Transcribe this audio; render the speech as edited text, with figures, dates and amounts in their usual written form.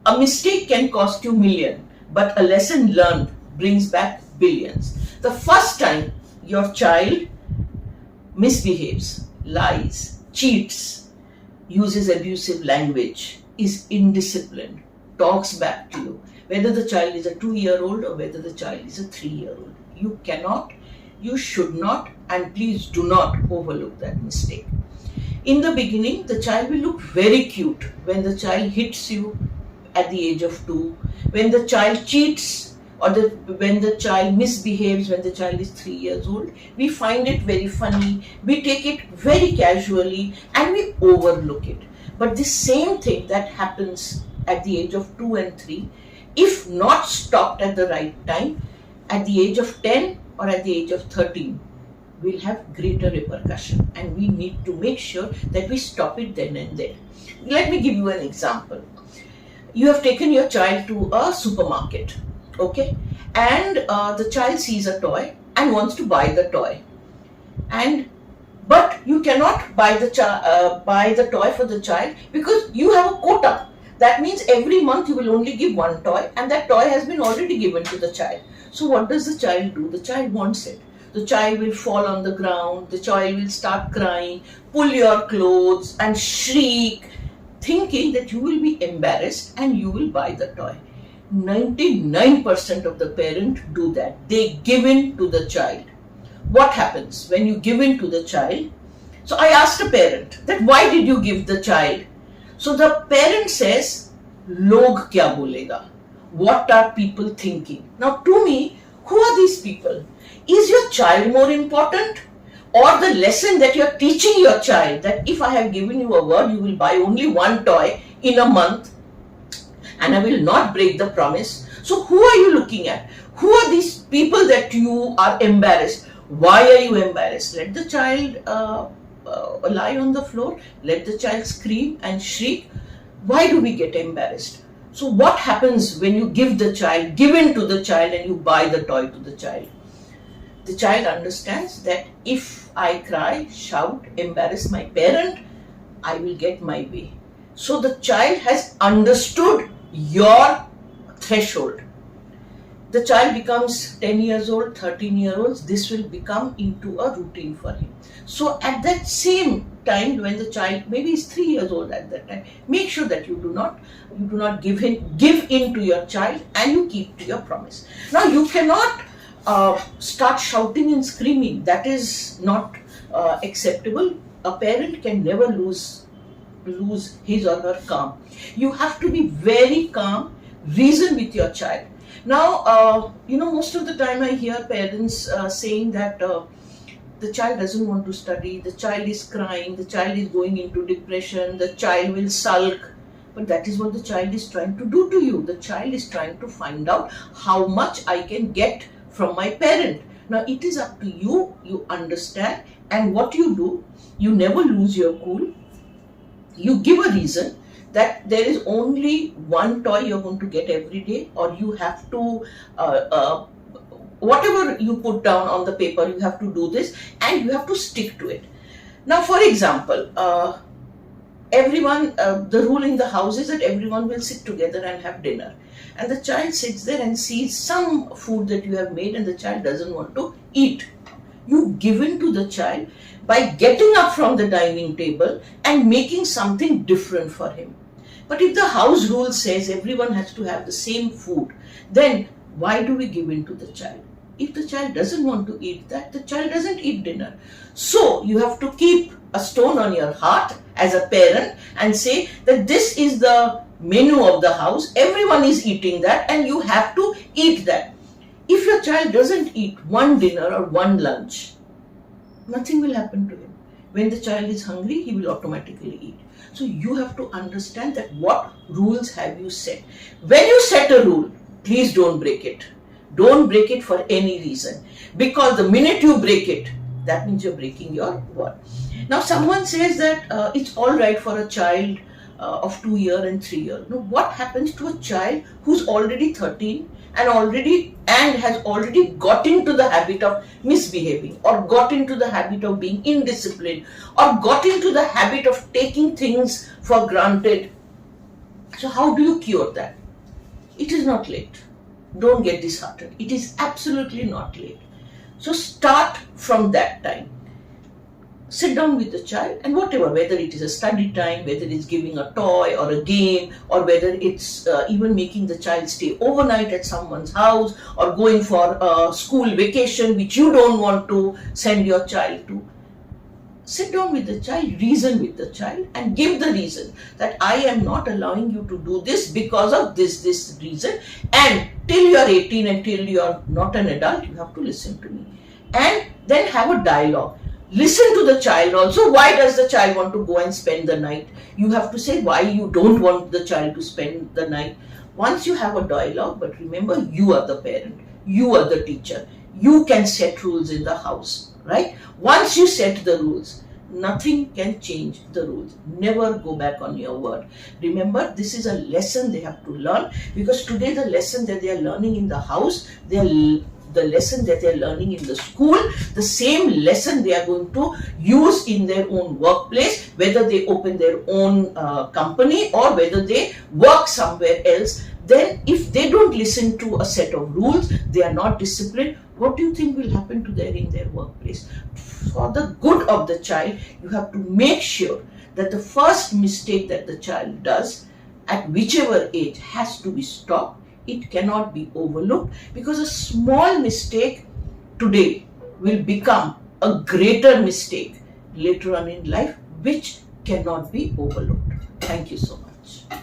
A mistake can cost you million, but a lesson learned brings back billions. The first time your child misbehaves, lies, cheats, uses abusive language, is indisciplined, talks back to you, whether the child is a 2-year-old or whether the child is a 3-year-old. You cannot, you should not, and please do not overlook that mistake. In the beginning, the child will look very cute when the child hits you at the age of 2, when the child cheats, or when the child misbehaves when the child is 3 years old. We find it very funny, we take it very casually, and we overlook it. But the same thing that happens at the age of 2 and 3, if not stopped at the right time, at the age of 10 or at the age of 13, will have greater repercussion, and we need to make sure that we stop it then and there. Let me give you an example. You have taken your child to a supermarket, okay, and the child sees a toy and wants to buy the toy, but you cannot buy the toy for the child because you have a quota. That means every month you will only give one toy, and that toy has been already given to the child. So what does the child do? The child wants it. The child will fall on the ground, the child will start crying, pull your clothes and shriek, thinking that you will be embarrassed and you will buy the toy. 99% of the parents do that. They give in to the child. What happens when you give in to the child? So I asked a parent that why did you give the child? So the parent says, Log kya bolega? What are people thinking? Now to me, who are these people? Is your child more important, or the lesson that you are teaching your child, that if I have given you a word, you will buy only one toy in a month and I will not break the promise? So who are you looking at? Who are these people that you are embarrassed? Why are you embarrassed? Let the child lie on the floor. Let the child scream and shriek. Why do we get embarrassed? So what happens when you give the child, give in to the child, and you buy the toy to the child? The child understands that if I cry, shout, embarrass my parent, I will get my way. So the child has understood your threshold. The child becomes 10 years old, 13 years old, this will become into a routine for him. So at that same time, when the child maybe is 3 years old at that time, make sure that you do not give in to your child, and you keep to your promise. Now you cannot start shouting and screaming. That is not acceptable. A parent can never lose his or her calm. You have to be very calm, reason with your child. Now, most of the time I hear parents saying that the child doesn't want to study, the child is crying, the child is going into depression, the child will sulk. But that is what the child is trying to do to you. The child is trying to find out how much I can get from my parent. Now it is up to you, you understand, and what you do, you never lose your cool. You give a reason that there is only one toy you're going to get every day, or you have to, whatever you put down on the paper, you have to do this and you have to stick to it. Now, for example, everyone, the rule in the house is that everyone will sit together and have dinner. And the child sits there and sees some food that you have made and the child doesn't want to eat. You give in to the child by getting up from the dining table and making something different for him. But if the house rule says everyone has to have the same food, then why do we give in to the child? If the child doesn't want to eat that, the child doesn't eat dinner. So you have to keep a stone on your heart as a parent and say that this is the menu of the house, everyone is eating that and you have to eat that. If your child doesn't eat one dinner or one lunch, nothing will happen to him. When the child is hungry, he will automatically eat. So you have to understand that what rules have you set. When you set a rule, please don't break it. Don't break it for any reason. Because the minute you break it, that means you're breaking your word. Now someone says that it's all right for a child of 2 years and 3 years. Now what happens to a child who's already 13 and has already got into the habit of misbehaving, or got into the habit of being indisciplined, or got into the habit of taking things for granted? So how do you cure that? It is not late. Don't get disheartened. It is absolutely not late. So start from that time. Sit down with the child, and whatever, whether it is a study time, whether it's giving a toy or a game, or whether it's even making the child stay overnight at someone's house, or going for a school vacation which you don't want to send your child to. Sit down with the child, reason with the child, and give the reason that I am not allowing you to do this because of this reason, and till you are 18 and till you are not an adult, you have to listen to me. And then have a dialogue. Listen to the child also. Why does the child want to go and spend the night? You have to say why you don't want the child to spend the night. Once you have a dialogue, but remember, you are the parent, you are the teacher, you can set rules in the house, right? Once you set the rules, nothing can change the rules. Never go back on your word. Remember, this is a lesson they have to learn, because today the lesson that they are learning in the house, the lesson that they are learning in the school, the same lesson they are going to use in their own workplace, whether they open their own company or whether they work somewhere else. Then if they don't listen to a set of rules, they are not disciplined, what do you think will happen to them in their workplace? For the good of the child, you have to make sure that the first mistake that the child does, at whichever age, has to be stopped. It cannot be overlooked, because a small mistake today will become a greater mistake later on in life, which cannot be overlooked. Thank you so much.